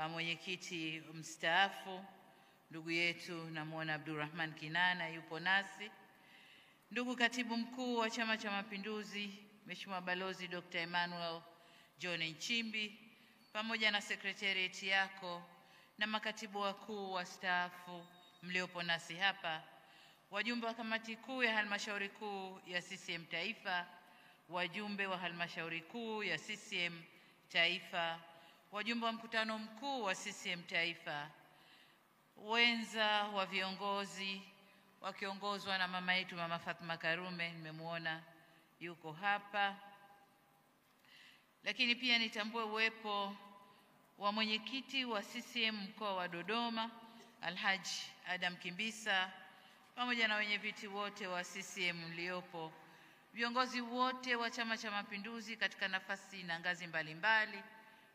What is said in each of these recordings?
mwenyekiti mstaafu ndugu yetu namuona Abdurrahman Kinana yupo nasi, ndugu katibu mkuu wa Chama cha Mapinduzi Mheshimiwa Balozi Dr. Emmanuel John Nchimbi, pamoja na secretariat yako na makatibu wakuu wastaafu mliopo nasi hapa, wajumbe wa kamati kuu ya halmashauri kuu ya CCM Taifa, wajumbe wa halmashauri kuu ya CCM Taifa, wajumbe wa mkutano mkuu wa CCM Taifa, wenza wa viongozi wakiongozwa na mama yetu Mama Fatma Karume, nimemuona yuko hapa. Lakini pia nitambue uwepo wa mwenyekiti wa CCM mkoa wa Dodoma Alhaji Adam Kimbisa, pamoja na wenyeviti wote wa CCM mliopo, viongozi wote wa Chama cha Mapinduzi katika nafasi na ngazi mbalimbali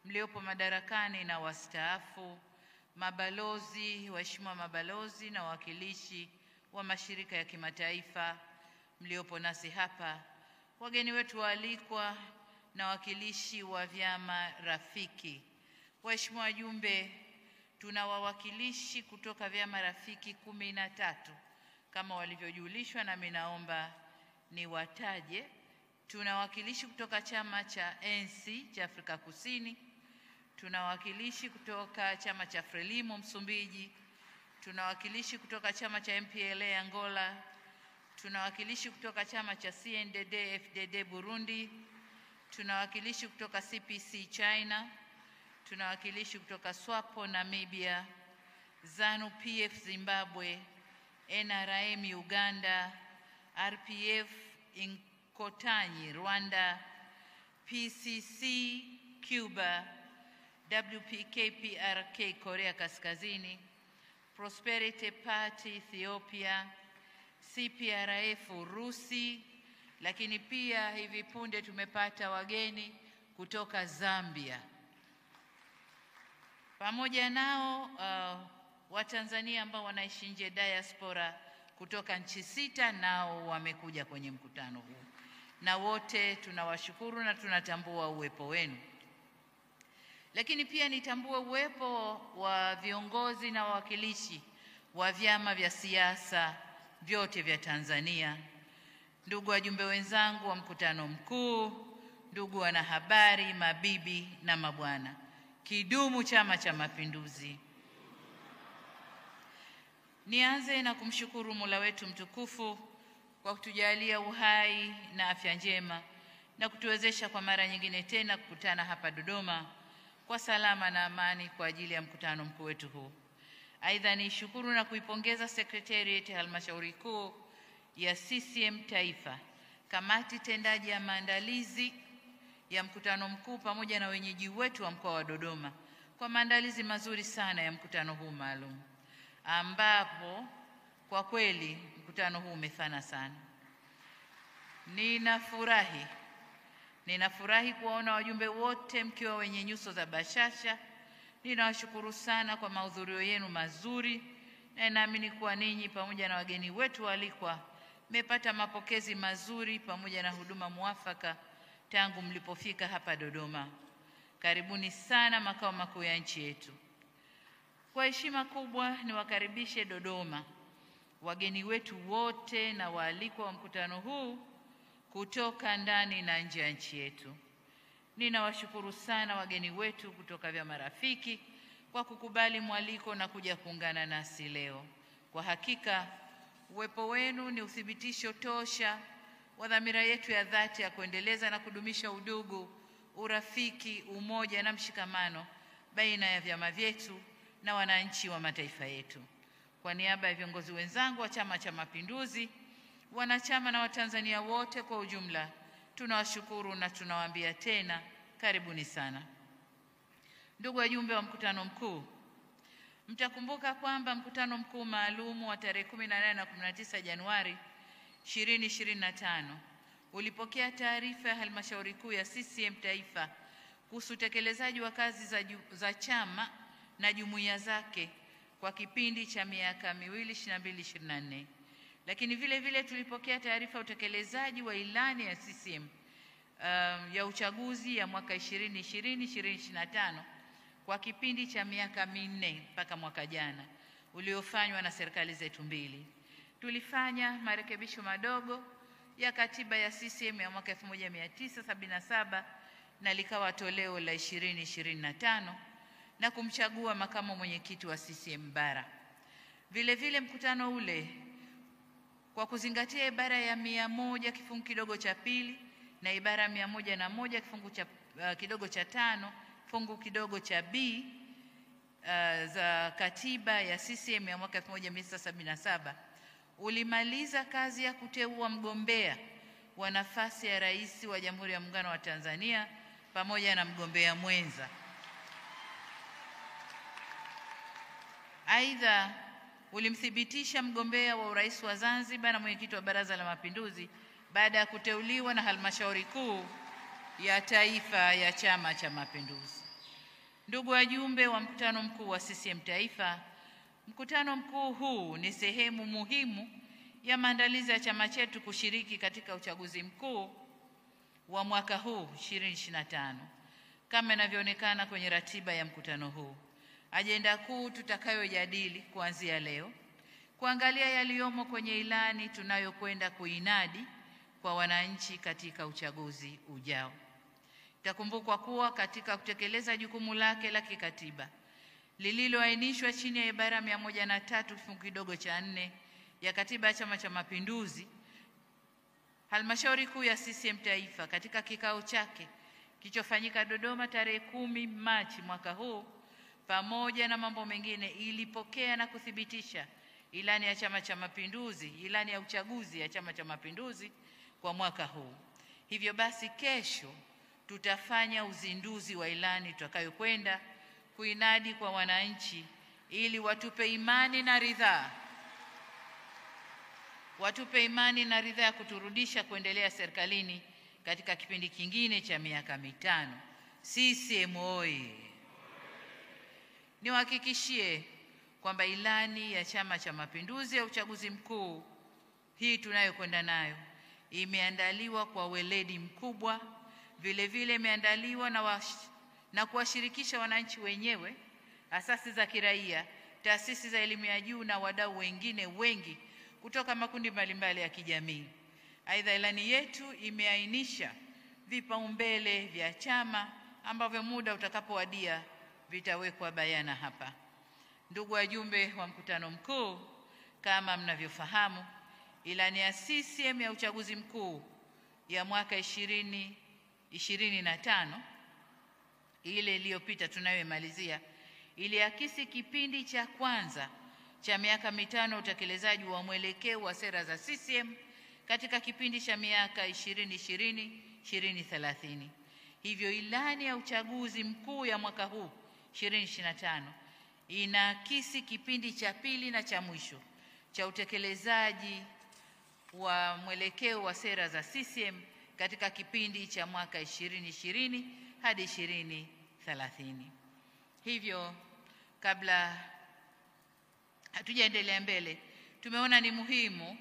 mliopo madarakani na wastaafu, mabalozi, waheshimiwa mabalozi na wawakilishi wa mashirika ya kimataifa mliopo nasi hapa, wageni wetu waalikwa na wakilishi wa vyama rafiki. Waheshimiwa wajumbe, tuna wawakilishi kutoka vyama rafiki 13 kama walivyojulishwa, na mimi naomba niwataje. Tuna wakilishi kutoka chama cha ANC cha Afrika Kusini, tuna wakilishi kutoka chama cha Frelimo Msumbiji, tuna wakilishi kutoka chama cha MPLA Angola, tuna wakilishi kutoka chama cha CNDD-FDD Burundi, tuna wakilishi kutoka CPC China, tuna wakilishi kutoka SWAPO Namibia, ZANU-PF Zimbabwe, NRM Uganda, RPF Inkotanyi Rwanda, PCC Cuba, WPKPRK Korea Kaskazini, Prosperity Party Ethiopia, CPRF Urusi, lakini pia hivi punde tumepata wageni kutoka Zambia. Pamoja nao Watanzania ambao wanaishi nje diaspora kutoka nchi 6 nao wamekuja kwenye mkutano huu, na wote tunawashukuru na tunatambua uwepo wenu. Lakini pia nitambue uwepo wa viongozi na wawakilishi wa vyama vya siasa vyote vya Tanzania, ndugu wajumbe wenzangu wa mkutano mkuu, ndugu wanahabari, mabibi na mabwana. Kidumu Chama cha Mapinduzi! Nianze na kumshukuru Mola wetu mtukufu kwa kutujalia uhai na afya njema na kutuwezesha kwa mara nyingine tena kukutana hapa Dodoma kwa salama na amani kwa ajili ya mkutano mkuu wetu huu. Aidha, nishukuru na kuipongeza Secretariat ya Halmashauri Kuu ya CCM Taifa, kamati tendaji ya maandalizi ya mkutano mkuu, pamoja na wenyeji wetu wa mkoa wa Dodoma kwa maandalizi mazuri sana ya mkutano huu maalum, ambapo kwa kweli mkutano huu umefana sana. Ninafurahi kuwaona wajumbe wote mkiwa wenye nyuso za bashasha. Ninawashukuru sana kwa mahudhurio yenu mazuri, na naamini kuwa ninyi pamoja na wageni wetu waalikwa mmepata mapokezi mazuri pamoja na huduma muafaka tangu mlipofika hapa Dodoma. Karibuni sana makao makuu ya nchi yetu. Kwa heshima kubwa niwakaribishe Dodoma wageni wetu wote na waalikwa wa mkutano huu kutoka ndani na nje ya nchi yetu. Ninawashukuru sana wageni wetu kutoka vyama rafiki kwa kukubali mwaliko na kuja kuungana nasi leo. Kwa hakika uwepo wenu ni uthibitisho tosha wa dhamira yetu ya dhati ya kuendeleza na kudumisha udugu, urafiki, umoja na mshikamano baina ya vyama vyetu na wananchi wa mataifa yetu. Kwa niaba ya viongozi wenzangu wa Chama cha Mapinduzi, wanachama na Watanzania wote kwa ujumla, tunawashukuru na tunawaambia tena karibuni sana. Ndugu wajumbe wa mkutano mkuu, mtakumbuka kwamba mkutano mkuu maalum wa tarehe 18 na 19 Januari 2025 ulipokea taarifa ya halmashauri kuu ya CCM Taifa kuhusu utekelezaji wa kazi za chama na jumuiya zake kwa kipindi cha miaka miwili 22-24. Lakini vile vile tulipokea taarifa ya utekelezaji wa ilani ya CCM ya uchaguzi ya mwaka 2020-2025 kwa kipindi cha miaka minne mpaka mwaka jana uliofanywa na serikali zetu mbili. Tulifanya marekebisho madogo ya katiba ya CCM ya mwaka 1977 na likawa toleo la 2025 na kumchagua makamu mwenyekiti wa CCM Bara. Vile vile mkutano ule kwa kuzingatia ibara ya 100 kifungu kidogo cha pili na ibara 101 kifungu cha kidogo cha 5 kifungu kidogo cha B za katiba ya CCM ya mwaka 1977 ulimaliza kazi ya kuteua mgombea wa nafasi ya rais wa Jamhuri ya Muungano wa Tanzania pamoja na mgombea mwenza. Aidha, ulimthibitisha mgombea wa urais wa Zanzibar na mwenyekiti wa Baraza la Mapinduzi baada ya kuteuliwa na Halmashauri Kuu ya Taifa ya Chama cha Mapinduzi. Ndugu wajumbe wa mkutano mkuu wa CCM Taifa, mkutano mkuu huu ni sehemu muhimu ya maandalizi ya chama chetu kushiriki katika uchaguzi mkuu wa mwaka huu 2025. Kama inavyoonekana kwenye ratiba ya mkutano huu, ajenda kuu tutakayojadili kuanzia leo, kuangalia yaliyomo kwenye ilani tunayokwenda kuinadi kwa wananchi katika uchaguzi ujao. Itakumbukwa kuwa katika kutekeleza jukumu lake la kikatiba lililoainishwa chini ya ibara 103 kifungu kidogo cha 4 ya Katiba ya Chama cha Mapinduzi, Halmashauri Kuu ya CCM Taifa katika kikao chake kilichofanyika Dodoma tarehe 10 Machi mwaka huu, pamoja na mambo mengine, ilipokea na kuthibitisha ilani ya Chama cha Mapinduzi, ilani ya uchaguzi ya Chama cha Mapinduzi kwa mwaka huu. Hivyo basi, kesho tutafanya uzinduzi wa ilani tutakayokwenda kuinadi kwa wananchi ili watupe imani na ridhaa ya kuturudisha kuendelea serikalini katika kipindi kingine cha miaka mitano. CCM oyee! Niwahakikishie kwamba ilani ya Chama cha Mapinduzi ya uchaguzi mkuu hii tunayokwenda nayo imeandaliwa kwa weledi mkubwa, vile vile imeandaliwa na kuwashirikisha wananchi wenyewe, asasi za kiraia, taasisi za elimu ya juu na wadau wengine wengi kutoka makundi mbalimbali ya kijamii. Aidha, ilani yetu imeainisha vipaumbele vya chama ambavyo muda utakapowadia vitawekwa bayana hapa. Ndugu wajumbe wa mkutano mkuu, kama mnavyofahamu, ilani ya CCM ya uchaguzi mkuu ya mwaka 2025 ile iliyopita tunayomalizia iliakisi kipindi cha kwanza cha miaka mitano utekelezaji wa mwelekeo wa sera za CCM katika kipindi cha miaka 2020-2030. Hivyo ilani ya uchaguzi mkuu ya mwaka huu 2025 inaakisi kipindi cha pili na cha mwisho cha utekelezaji wa mwelekeo wa sera za CCM katika kipindi cha mwaka 2020 hadi 2030. Hivyo kabla hatujaendelea mbele, tumeona ni muhimu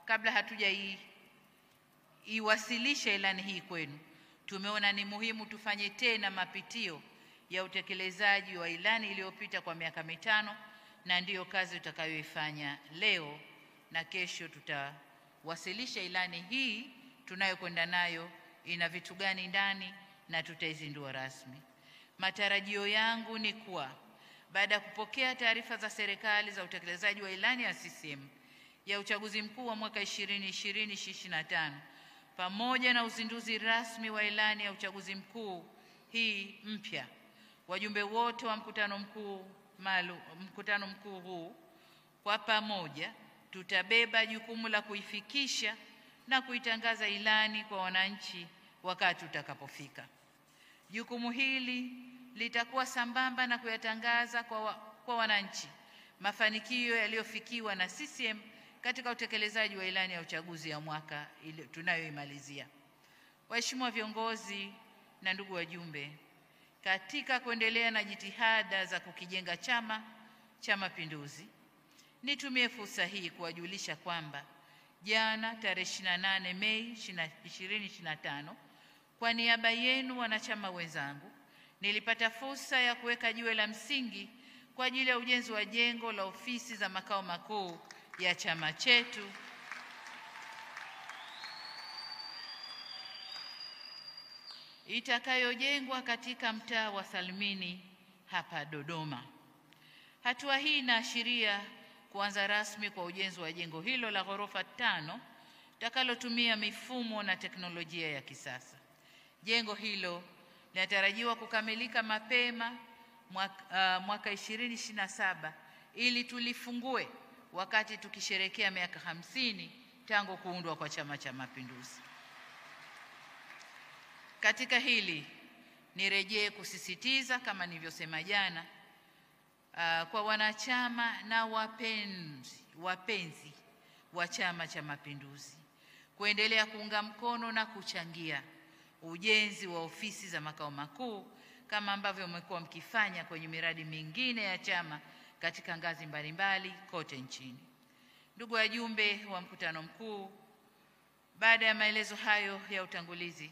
kabla hatujaiwasilisha ilani hii kwenu, tumeona ni muhimu tufanye tena mapitio ya utekelezaji wa ilani iliyopita kwa miaka mitano, na ndiyo kazi tutakayoifanya leo, na kesho tutawasilisha ilani hii tunayokwenda nayo ina vitu gani ndani na tutaizindua rasmi. Matarajio yangu ni kuwa baada ya kupokea taarifa za serikali za utekelezaji wa ilani ya CCM ya uchaguzi mkuu wa mwaka 2020-2025 pamoja na uzinduzi rasmi wa ilani ya uchaguzi mkuu hii mpya, wajumbe wote wa mkutano mkuu huu kwa pamoja tutabeba jukumu la kuifikisha na kuitangaza ilani kwa wananchi wakati utakapofika. Jukumu hili litakuwa sambamba na kuyatangaza kwa wananchi mafanikio yaliyofikiwa na CCM katika utekelezaji wa ilani ya uchaguzi ya mwaka tunayoimalizia. Waheshimiwa viongozi na ndugu wajumbe, katika kuendelea na jitihada za kukijenga Chama cha Mapinduzi, nitumie fursa hii kuwajulisha kwamba jana tarehe 28 Mei 2025 kwa niaba yenu wanachama wenzangu nilipata fursa ya kuweka jiwe la msingi kwa ajili ya ujenzi wa jengo la ofisi za makao makuu ya chama chetu itakayojengwa katika mtaa wa Salimini hapa Dodoma. Hatua hii inaashiria kuanza rasmi kwa ujenzi wa jengo hilo la ghorofa 5 takalotumia mifumo na teknolojia ya kisasa. Jengo hilo linatarajiwa kukamilika mapema mwaka 2027 ili tulifungue wakati tukisherehekea miaka 50 tangu kuundwa kwa Chama cha Mapinduzi. Katika hili nirejee kusisitiza kama nilivyosema jana kwa wanachama na wapenzi wa Chama cha Mapinduzi kuendelea kuunga mkono na kuchangia ujenzi wa ofisi za makao makuu kama ambavyo mmekuwa mkifanya kwenye miradi mingine ya chama katika ngazi mbalimbali kote nchini. Ndugu wajumbe wa mkutano mkuu, baada ya maelezo hayo ya utangulizi,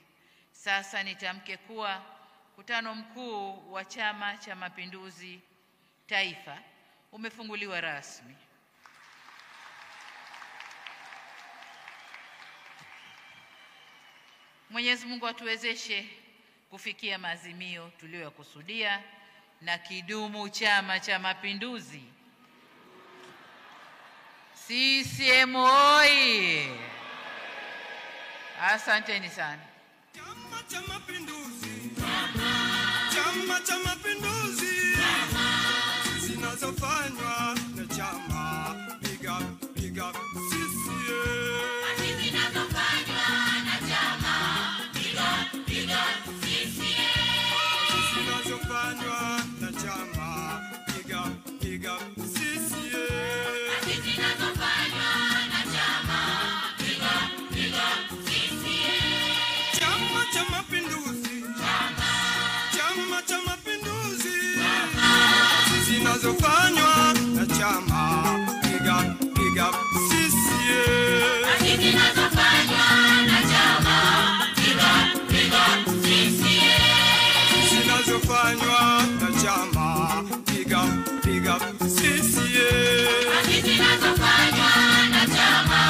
sasa nitamke kuwa mkutano mkuu wa Chama cha Mapinduzi Taifa umefunguliwa rasmi. Mwenyezi Mungu atuwezeshe kufikia maazimio tuliyokusudia, na kidumu Chama cha Mapinduzi! CCM oyee! Asanteni sana. Chama cha Mapinduzi, Chama cha Mapinduzi, zinazofanywa na chama, big up CCM. Zinazofanywa na chama, big up CCM. Zinazofanywa na chama, big up CCM. Zinazofanywa na chama, big up CCM. Chama cha Mapinduzi, Chama cha Mapinduzi, zinazofanywa na chama, big up CCM. Zinazofanywa na chama, big up CCM. Zinazofanywa na chama, big up CCM. Zinazofanywa na chama,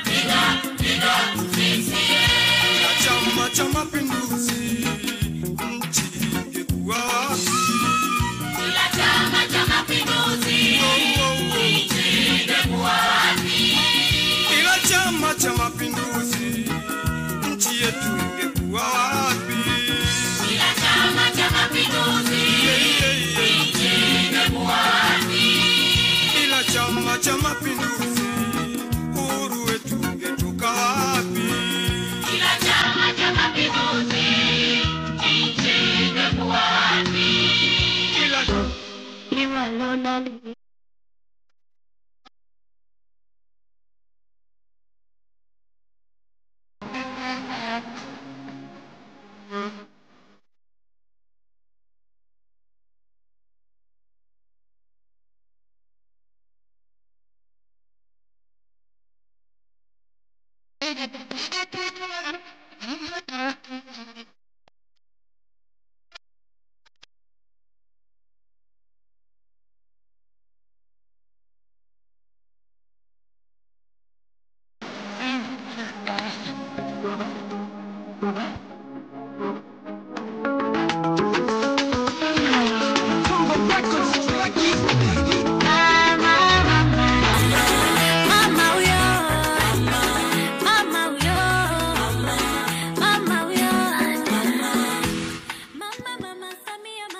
big up CCM. Na Chama cha Mapinduzi, nchi ingekuwa wapi? Bila Chama cha Mapinduzi, nchi ingekuwa wapi? Bila Chama cha Mapinduzi, nchi yetu ingekuwa wapi? Bila Chama cha Mapinduzi, nchi ingekuwa wapi? Bila Chama cha Mapinduzi, uhuru wetu ungetoka wapi? Bila Chama cha Mapinduzi, nchi ingekuwa wapi?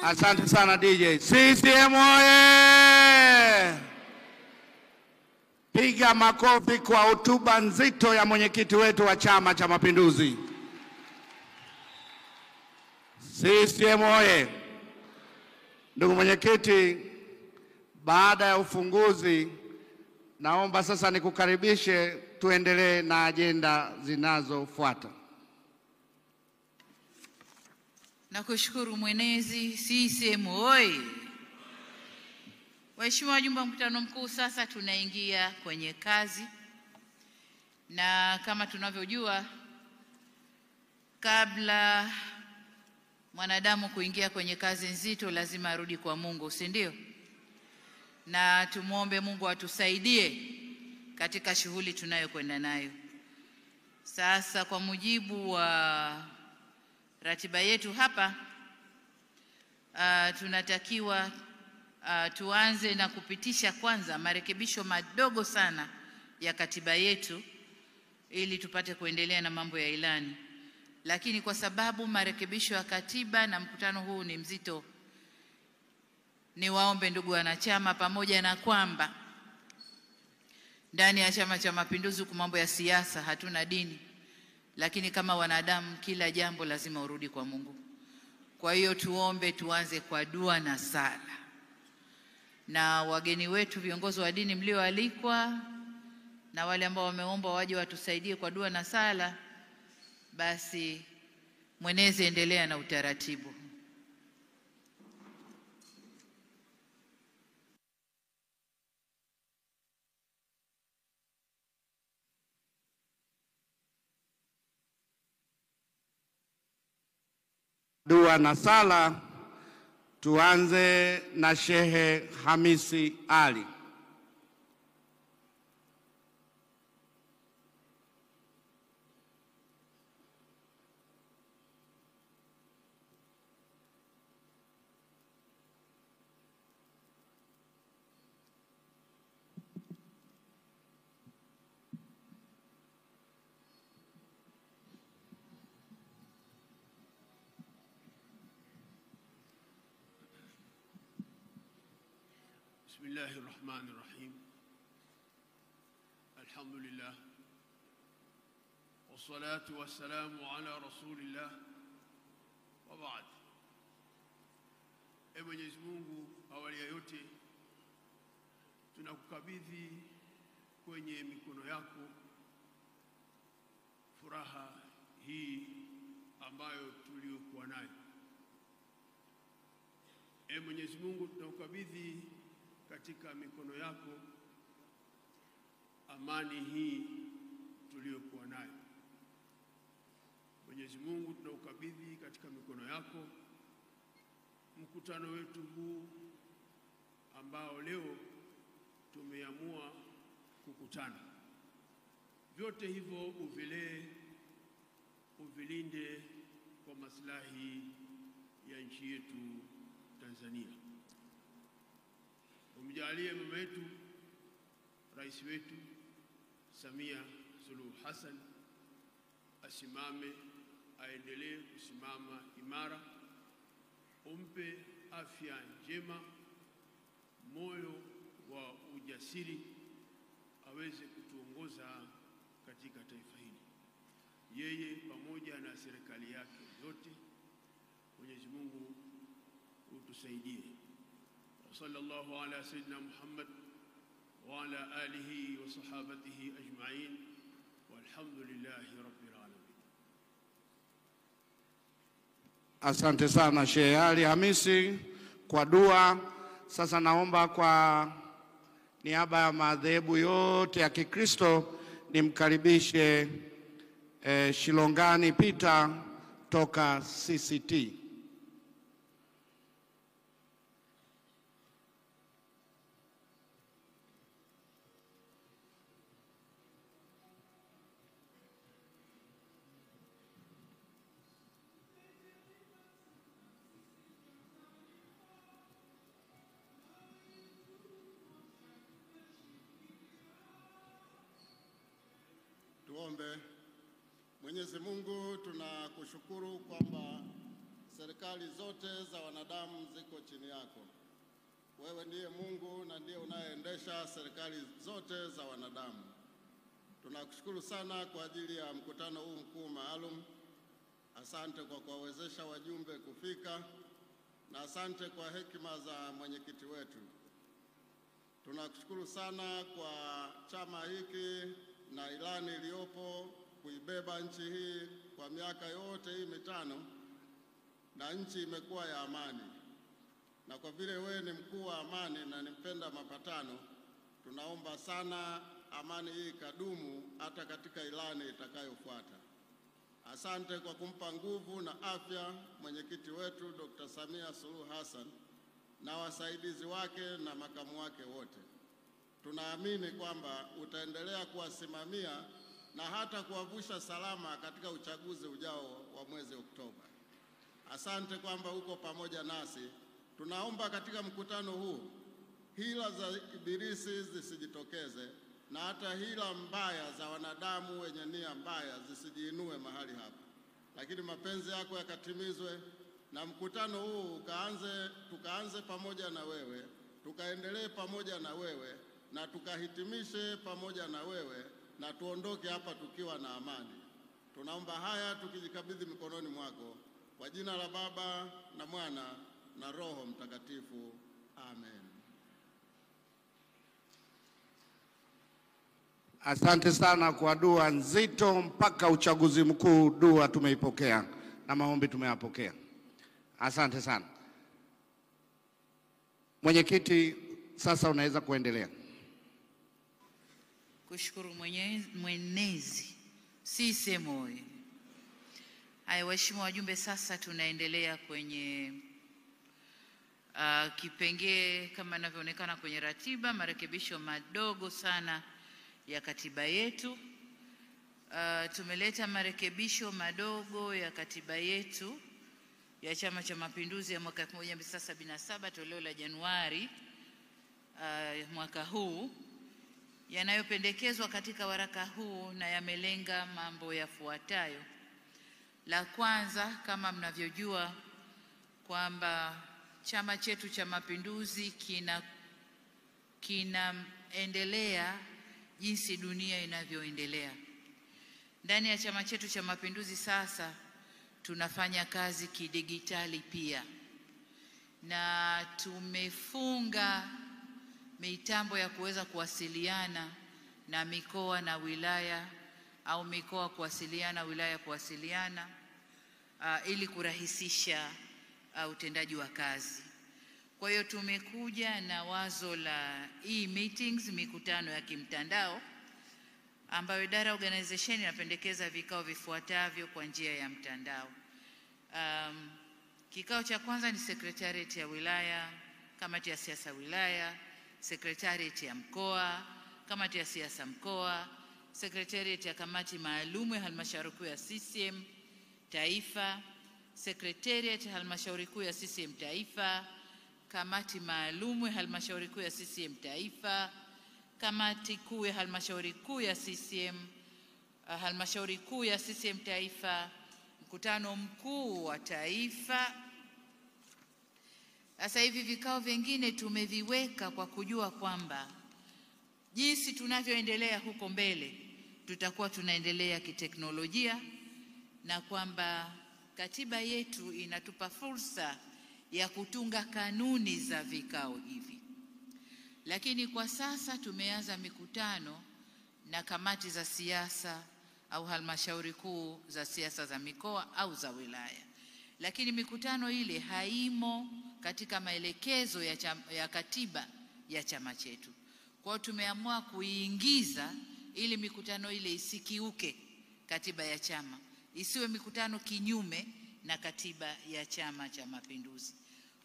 Asante sana DJ. CCM oye! Piga makofi kwa hotuba nzito ya mwenyekiti wetu wa Chama cha Mapinduzi. CCM oye! Ndugu mwenyekiti, baada ya ufunguzi, naomba sasa nikukaribishe tuendelee na agenda zinazofuata. Nakushukuru mwenezi. CCM oyee! Waheshimiwa wajumbe wa mkutano mkuu, sasa tunaingia kwenye kazi, na kama tunavyojua, kabla mwanadamu kuingia kwenye kazi nzito lazima arudi kwa Mungu, si ndio? Na tumuombe Mungu atusaidie katika shughuli tunayokwenda nayo. Sasa kwa mujibu wa ratiba yetu hapa, tunatakiwa tuanze na kupitisha kwanza marekebisho madogo sana ya katiba yetu ili tupate kuendelea na mambo ya ilani. Lakini kwa sababu marekebisho ya katiba na mkutano huu ni mzito, niwaombe ndugu wanachama, pamoja na kwamba ndani ya Chama cha Mapinduzi kwa mambo ya siasa hatuna dini, lakini kama wanadamu kila jambo lazima urudi kwa Mungu. Kwa hiyo tuombe, tuanze kwa dua na sala. Na wageni wetu viongozi wa dini mlioalikwa na wale ambao wameomba waje watusaidie kwa dua na sala, basi mwenezi endelea na utaratibu. Dua na sala. Tuanze na Shehe Hamisi Ali. بسم الله الرحمن الرحيم. الحمد لله والصلاة والسلام على رسول الله وبعد. Mwenyezi Mungu, awali ya yote tunakukabidhi kwenye mikono yako furaha hii ambayo tuliokuwa nayo. Mwenyezi Mungu, tunakukabidhi katika mikono yako amani hii tuliyokuwa nayo. Mwenyezi Mungu, tunaukabidhi katika mikono yako mkutano wetu huu ambao leo tumeamua kukutana. Vyote hivyo uvilee, uvilinde kwa maslahi ya nchi yetu Tanzania. Umjalie mama yetu, rais wetu Samia Suluhu Hassan asimame, aendelee kusimama imara. Umpe afya njema, moyo wa ujasiri, aweze kutuongoza katika taifa hili, yeye pamoja na serikali yake yote. Mwenyezi Mungu utusaidie. وصلى الله على سيدنا محمد وعلى آله وصحابته أجمعين والحمد لله رب العالمين. Asante sana Shehe Ali Hamisi kwa dua. Sasa naomba kwa niaba ya madhehebu yote ya Kikristo nimkaribishe Shilongani Peter toka CCT. Tuombe. Mwenyezi Mungu, tunakushukuru kwamba serikali zote za wanadamu ziko chini yako. Wewe ndiye Mungu na ndiye unayeendesha serikali zote za wanadamu. Tunakushukuru sana kwa ajili ya mkutano huu mkuu maalum. Asante kwa kuwawezesha wajumbe kufika na asante kwa hekima za mwenyekiti wetu. Tunakushukuru sana kwa chama hiki na ilani iliyopo kuibeba nchi hii kwa miaka yote hii mitano, na nchi imekuwa ya amani. Na kwa vile wewe ni mkuu wa amani na ni mpenda mapatano, tunaomba sana amani hii kadumu hata katika ilani itakayofuata. Asante kwa kumpa nguvu na afya mwenyekiti wetu Dr. Samia Suluhu Hassan na wasaidizi wake na makamu wake wote. Tunaamini kwamba utaendelea kuwasimamia na hata kuwavusha salama katika uchaguzi ujao wa mwezi Oktoba. Asante kwamba uko pamoja nasi. Tunaomba katika mkutano huu hila za ibilisi zisijitokeze na hata hila mbaya za wanadamu wenye nia mbaya zisijiinue mahali hapa, lakini mapenzi yako yakatimizwe na mkutano huu tukaanze pamoja na wewe, tukaendelee pamoja na wewe na tukahitimishe pamoja na wewe na tuondoke hapa tukiwa na amani. Tunaomba haya tukijikabidhi mikononi mwako, kwa jina la Baba na Mwana na Roho Mtakatifu. Amen. Asante sana kwa dua nzito. Mpaka uchaguzi mkuu dua tumeipokea na maombi tumeyapokea. Asante sana. Mwenyekiti, sasa unaweza kuendelea. Kushukuru mwenezi. CCM oyee. Haya, waheshimiwa wajumbe, sasa tunaendelea kwenye kipengee kama inavyoonekana kwenye ratiba, marekebisho madogo sana ya katiba yetu. Tumeleta marekebisho madogo ya katiba yetu ya Chama cha Mapinduzi ya mwaka 1977 toleo la Januari mwaka huu, yanayopendekezwa katika waraka huu na yamelenga mambo yafuatayo. La kwanza, kama mnavyojua kwamba chama chetu cha Mapinduzi kinaendelea jinsi dunia inavyoendelea. Ndani ya chama chetu cha Mapinduzi sasa tunafanya kazi kidigitali pia, na tumefunga mitambo ya kuweza kuwasiliana na mikoa na wilaya au mikoa kuwasiliana, wilaya kuwasiliana, ili kurahisisha utendaji wa kazi. Kwa hiyo tumekuja na wazo la e-meetings, mikutano ya kimtandao, ambayo idara ya organization inapendekeza vikao vifuatavyo kwa njia ya mtandao. Kikao cha kwanza ni secretariat ya wilaya, kamati ya siasa wilaya, secretariat ya mkoa, kamati ya siasa mkoa, secretariat ya kamati maalum ya halmashauri kuu ya CCM Taifa, secretariat ya halmashauri kuu ya CCM Taifa, kamati maalum ya halmashauri kuu ya CCM Taifa, kamati kuu ya halmashauri kuu ya CCM, halmashauri kuu ya CCM Taifa, mkutano mkuu wa taifa. Sasa hivi vikao vingine tumeviweka kwa kujua kwamba jinsi tunavyoendelea huko mbele tutakuwa tunaendelea kiteknolojia, na kwamba katiba yetu inatupa fursa ya kutunga kanuni za vikao hivi. Lakini kwa sasa tumeanza mikutano na kamati za siasa au halmashauri kuu za siasa za mikoa au za wilaya, lakini mikutano ile haimo katika maelekezo ya katiba ya chama chetu. Kwa hiyo tumeamua kuiingiza ili mikutano ile isikiuke katiba ya chama, isiwe mikutano kinyume na katiba ya Chama cha Mapinduzi.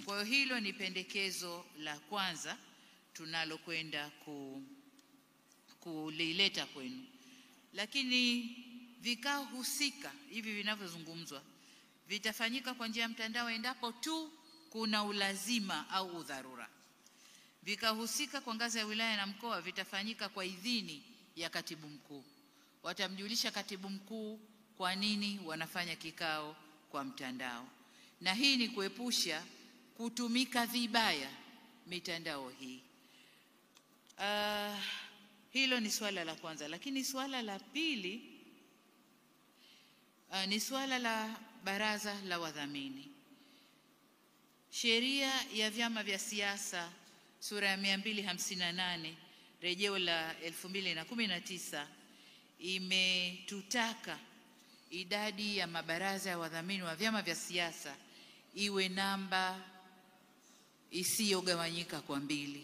Kwa hiyo hilo ni pendekezo la kwanza tunalokwenda kulileta kwenu. Lakini vikao husika hivi vinavyozungumzwa vitafanyika kwa njia ya mtandao endapo tu kuna ulazima au udharura. Vikao husika kwa ngazi ya wilaya na mkoa vitafanyika kwa idhini ya katibu mkuu. Watamjulisha katibu mkuu kwa nini wanafanya kikao kwa mtandao, na hii ni kuepusha kutumika vibaya mitandao hii. Hilo ni swala la kwanza. Lakini swala la pili ni swala la baraza la wadhamini. Sheria ya vyama vya siasa sura ya 258 rejeo la 2019 imetutaka idadi ya mabaraza ya wadhamini wa vyama vya siasa iwe namba isiyogawanyika kwa 2,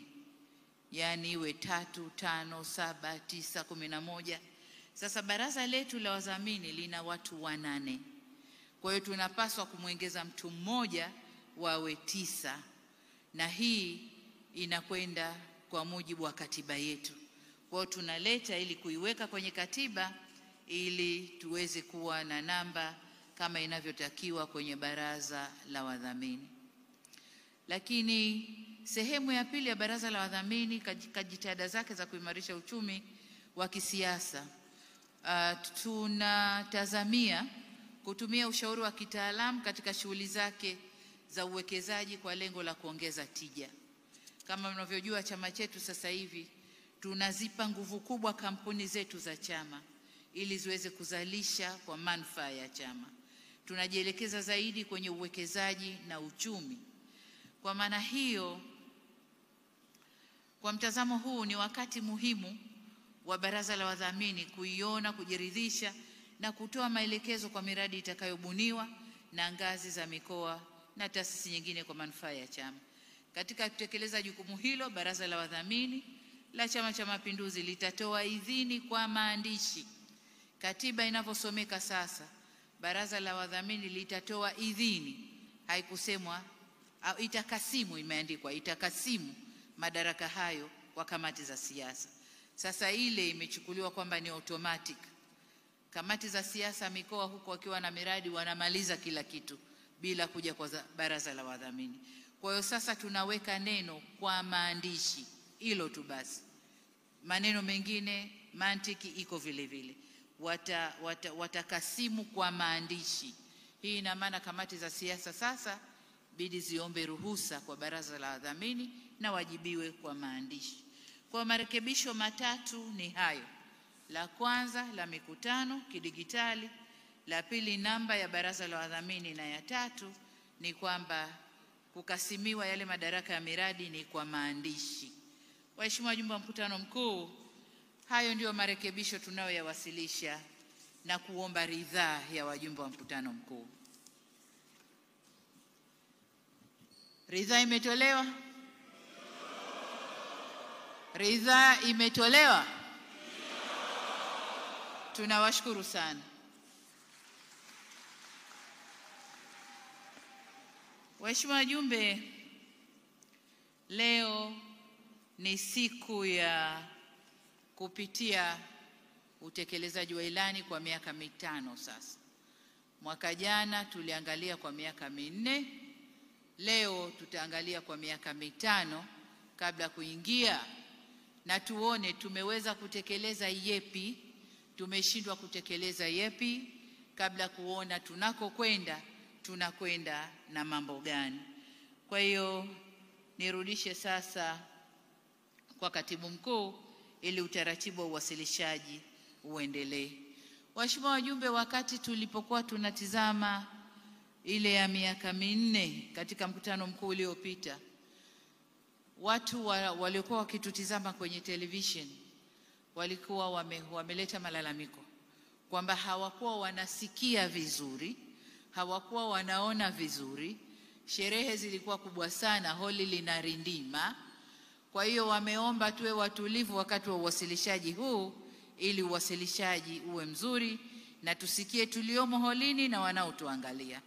yani iwe 3, 5, 7, 9, 11. Sasa baraza letu la wadhamini lina watu 8. Kwa hiyo tunapaswa kumwongeza mtu mmoja wawe 9. Na hii inakwenda kwa mujibu wa katiba yetu. Kwa hiyo tunaleta ili kuiweka kwenye katiba ili tuweze kuwa na namba kama inavyotakiwa kwenye baraza la wadhamini. Lakini sehemu ya pili ya baraza la wadhamini katika jitihada zake za kuimarisha uchumi wa kisiasa, tunatazamia kutumia ushauri wa kitaalamu katika shughuli zake za uwekezaji kwa lengo la kuongeza tija. Kama mnavyojua, chama chetu sasa hivi tunazipa nguvu kubwa kampuni zetu za chama ili ziweze kuzalisha kwa manufaa ya chama. Tunajielekeza zaidi kwenye uwekezaji na uchumi. Kwa maana hiyo, kwa mtazamo huu, ni wakati muhimu wa baraza la wadhamini kuiona, kujiridhisha na kutoa maelekezo kwa miradi itakayobuniwa na ngazi za mikoa na taasisi nyingine kwa manufaa ya chama. Katika kutekeleza jukumu hilo, baraza la wadhamini la Chama cha Mapinduzi litatoa idhini kwa maandishi. Katiba inavyosomeka sasa, baraza la wadhamini litatoa idhini, haikusemwa au itakasimu, imeandikwa itakasimu madaraka hayo kwa kamati za siasa. Sasa ile imechukuliwa kwamba ni automatic. Kamati za siasa mikoa huko wakiwa na miradi wanamaliza kila kitu bila kuja kwa baraza la wadhamini. Kwa hiyo sasa tunaweka neno kwa maandishi, hilo tu basi. Maneno mengine mantiki iko vile vile. Watakasimu kwa maandishi. Hii ina maana kamati za siasa sasa bidi ziombe ruhusa kwa baraza la wadhamini na wajibiwe kwa maandishi. Kwa marekebisho matatu ni hayo. La kwanza la mikutano kidigitali, la pili namba ya baraza la wadhamini, na ya tatu ni kwamba kukasimiwa yale madaraka ya miradi ni kwa maandishi. Waheshimiwa wajumbe wa mkutano mkuu, hayo ndio marekebisho tunayoyawasilisha na kuomba ridhaa ya wajumbe wa mkutano mkuu. Ridhaa imetolewa? Ridhaa imetolewa? Tunawashukuru sana. Waheshimiwa wajumbe, leo ni siku ya kupitia utekelezaji wa ilani kwa miaka 5 sasa. Mwaka jana tuliangalia kwa miaka 4, leo tutaangalia kwa miaka 5 kabla kuingia na tuone tumeweza kutekeleza yepi, tumeshindwa kutekeleza yepi, kabla kuona tunakokwenda tunakwenda na mambo gani. Kwa hiyo nirudishe sasa kwa katibu mkuu ili utaratibu wa uwasilishaji uendelee. Waheshimiwa wajumbe, wakati tulipokuwa tunatizama ile ya miaka 4 katika mkutano mkuu uliopita, watu waliokuwa wakitutizama kwenye television walikuwa wameleta malalamiko kwamba hawakuwa wanasikia vizuri, hawakuwa wanaona vizuri, sherehe zilikuwa kubwa sana, holi linarindima. Kwa hiyo wameomba tuwe watulivu wakati wa uwasilishaji huu ili uwasilishaji uwe mzuri na tusikie tuliomo holini na wanaotuangalia.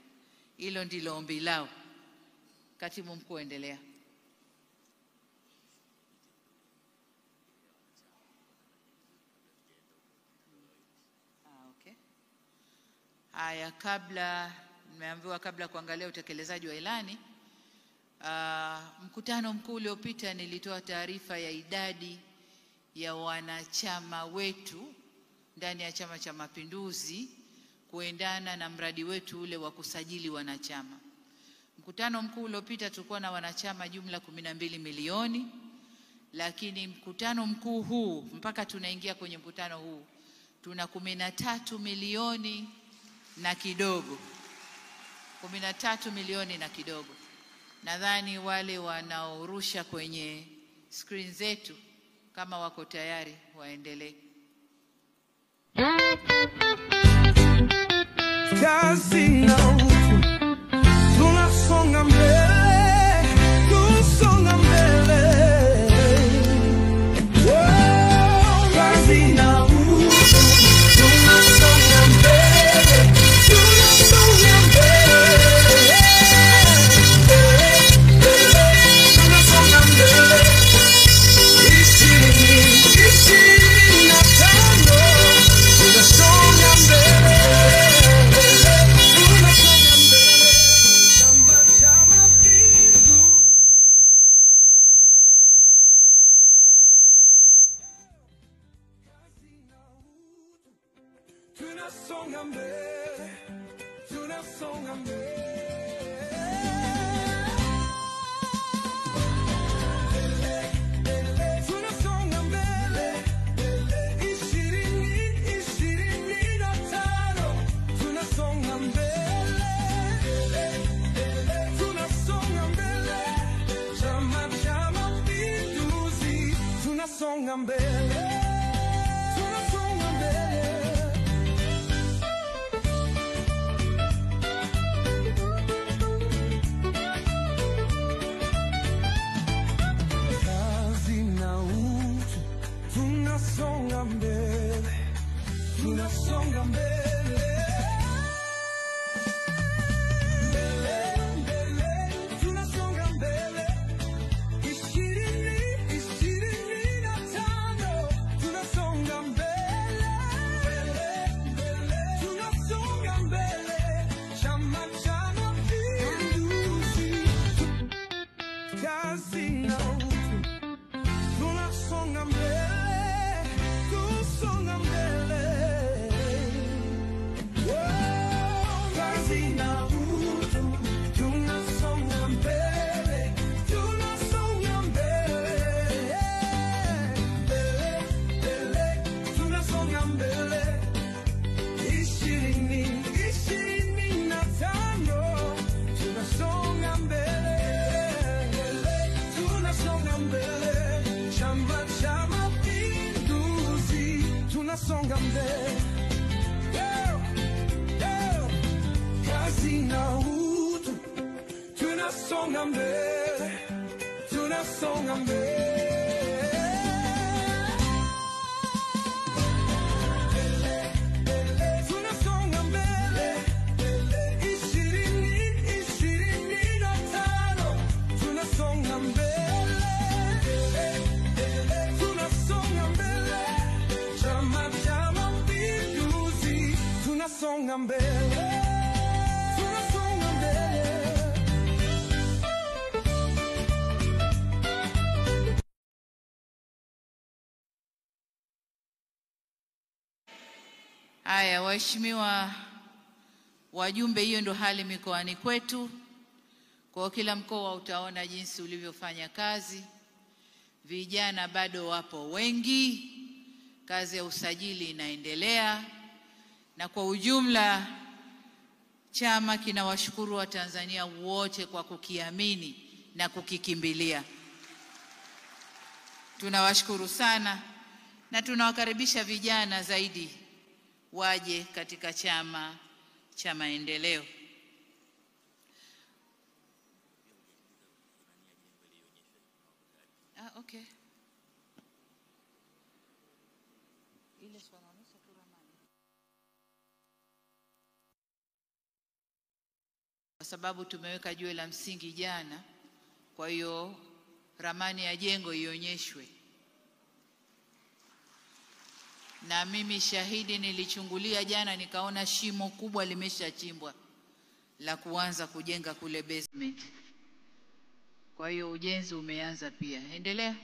Hilo ndilo ombi lao. Katibu mkuu, endelea. Okay. Haya, nimeambiwa kabla kuangalia utekelezaji wa ilani, mkutano mkuu uliopita nilitoa taarifa ya idadi ya wanachama wetu ndani ya Chama cha Mapinduzi kuendana na mradi wetu ule wa kusajili wanachama. Mkutano mkuu uliopita tulikuwa na wanachama jumla 12 milioni, lakini mkutano mkuu huu mpaka tunaingia kwenye mkutano huu tuna 13 milioni na kidogo. 13 milioni na kidogo. Nadhani wale wanaorusha kwenye screen zetu kama wako tayari waendelee. Kazi na utu, tunasonga mbele, tusonga mbele. Kazi na utu, tunasonga mbele, tunasonga mbele. Kazi na utu, tunasonga mbele, tunasonga mbele. Tunasonga mbele, kazi na utu, tunasonga mbele, tunasonga mbele. Tunasonga mbele, 2025, tunasonga mbele. Tunasonga mbele, tunasonga mbele. Haya, waheshimiwa wajumbe, hiyo ndo hali mikoani kwetu. Kwa kila mkoa utaona jinsi ulivyofanya kazi. Vijana bado wapo wengi, kazi ya usajili inaendelea. Na kwa ujumla chama kinawashukuru Watanzania wote kwa kukiamini na kukikimbilia. Tunawashukuru sana na tunawakaribisha vijana zaidi waje katika Chama cha Maendeleo. Okay. Ile swanaonesha tu ramani. Kwa sababu tumeweka jiwe la msingi jana, kwa hiyo ramani ya jengo ionyeshwe. Na mimi shahidi, nilichungulia jana nikaona shimo kubwa limeshachimbwa la kuanza kujenga kule basement. Kwa hiyo ujenzi umeanza pia. Endelea.